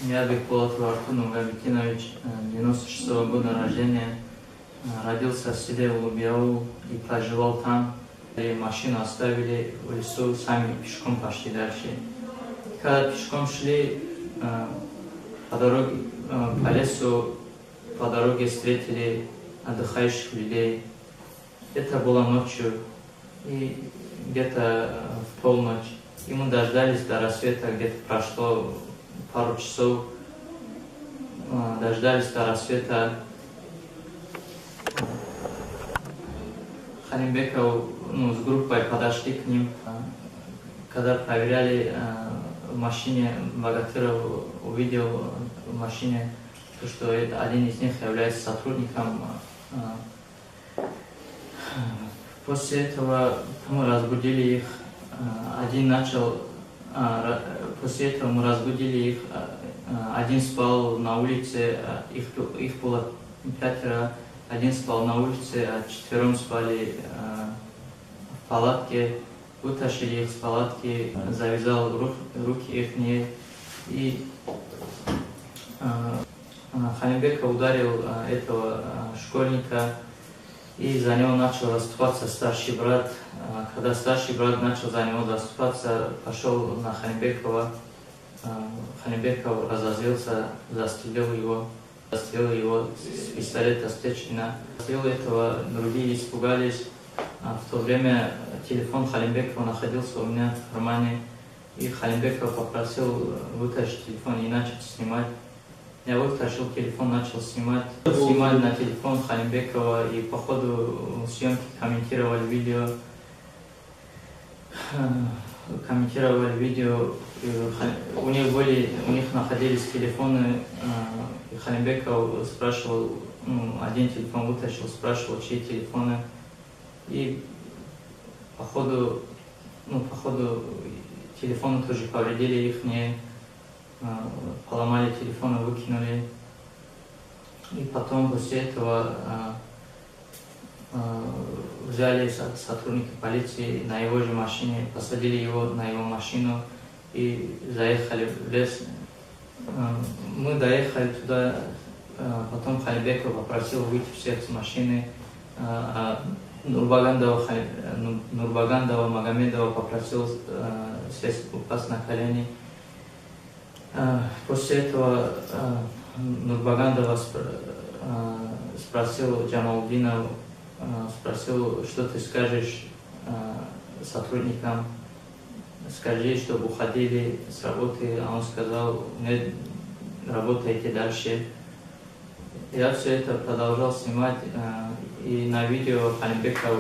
Миядбек Полатов Артур Нургамикинович, 96-го года рождения, родился в селе Улубияу и проживал там. И машину оставили в лесу, сами пешком пошли дальше. Когда пешком шли по дороге, по лесу, по дороге встретили отдыхающих людей. Это было ночью, и где-то в полночь. И мы дождались до рассвета, где-то прошло пару часов. Дождались до рассвета. Халимбеков с группой подошли к ним. Когда проверяли в машине, Богатыров увидел в машине, что один из них является сотрудником. После этого мы разбудили их. После этого мы разбудили их. Один спал на улице, их было 5. Один спал на улице, а 4 спали в палатке. Вытащили их с палатки, завязал руки их и Халимбеков ударил этого школьника, и за него начал заступаться старший брат. Когда старший брат начал за него заступаться, пошел на Халимбекова. Халимбеков разозлился, застрелил его с пистолета Стечкина. После этого другие испугались. В то время телефон Халимбекова находился у меня в кармане, и Халимбеков попросил вытащить телефон и начал снимать. Я вытащил телефон, начал снимать на телефон Халимбекова, и по ходу съемки комментировали видео. У них находились телефоны, и Халимбеков спрашивал, один телефон вытащил, спрашивал, чьи телефоны. И по ходу телефоны тоже повредили их, поломали телефоны, выкинули. И потом после этого взяли сотрудники полиции на его же машине, посадили его на его машину и заехали в лес. Мы доехали туда, потом Халимбеков попросил выйти всех с машины, Нурбагандова Магомедова попросил упасть на колени. После этого Нурбагандова спросил Джамалдинов, что ты скажешь сотрудникам, скажи, чтобы уходили с работы. А он сказал, нет, работайте дальше. Я все это продолжал снимать, и на видео Халимбеков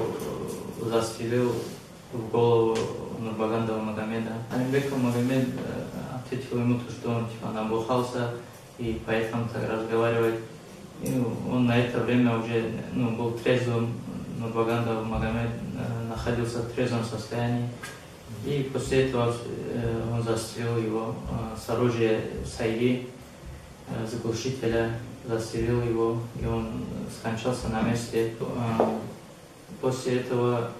застрелил в голову Нурбагандова Магомеда. Халимбеков Магомед ответил ему, что он набухался и поэтому так разговаривает. И он на это время уже был трезвым. Нурбагандов Магомед находился в трезвом состоянии. И после этого он застрелил его с оружия Сайги, с глушителя, застрелил его, и он скончался на месте. После этого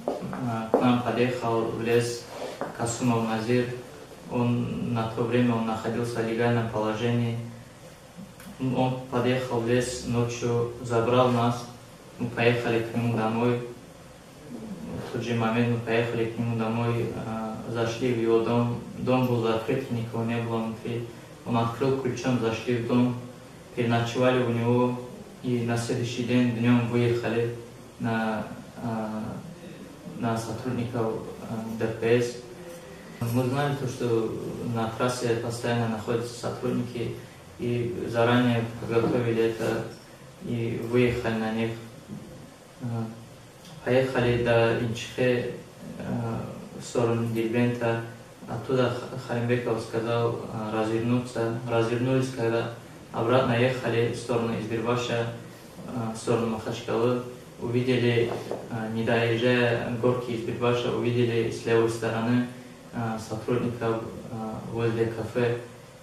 к нам подъехал в лес Касумов Назир. На то время он находился в легальном положении. Он подъехал в лес ночью, забрал нас, мы поехали к нему домой. В тот же момент мы поехали к нему домой, зашли в его дом. Дом был закрыт, никого не было внутри. Он открыл ключом, зашли в дом, переночевали у него, и на следующий день днем выехали на сотрудников ДПС. Мы знали, что на трассе постоянно находятся сотрудники, и заранее подготовили это и выехали на них. Поехали до Инчхе, в сторону Дербента. Оттуда Халимбеков сказал развернуться. Развернулись, когда обратно ехали в сторону Избербаша, в сторону Махачкалы. Увидели, не доезжая горки Избербаша, увидели с левой стороны сотрудников возле кафе.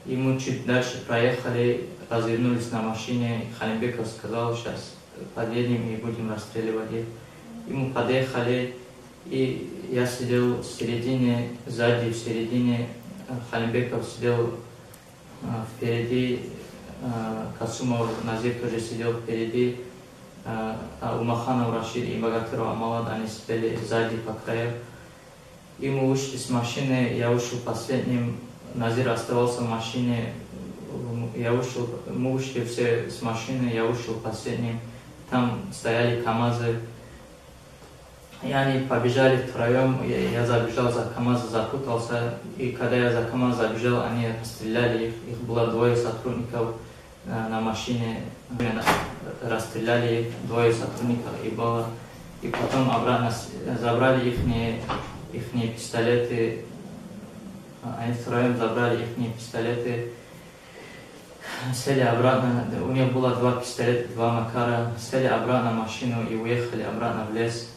И мы чуть дальше проехали, развернулись на машине. Халимбеков сказал, сейчас подъедем и будем расстреливать их. И мы подъехали, и я сидел в середине, сзади в середине, Халимбеков сидел в впереди, Касумов Назир тоже сидел впереди, Умаханов Рашид и Богатыров Амалад, они сидели сзади по краю. И мы вышли с машины, я вышел последним, Назир оставался в машине, мы вышли все с машины, я вышел последним, там стояли КамАЗы, и они побежали втроем, я забежал за КамАЗ, запутался, и когда я за КамАЗ забежал, они расстреляли их было двое сотрудников на машине, расстреляли их, двое сотрудников, и потом обратно забрали их пистолеты, они втроем забрали их пистолеты, сели обратно, у них было 2 пистолета, 2 Макара, сели обратно в машину и уехали обратно в лес.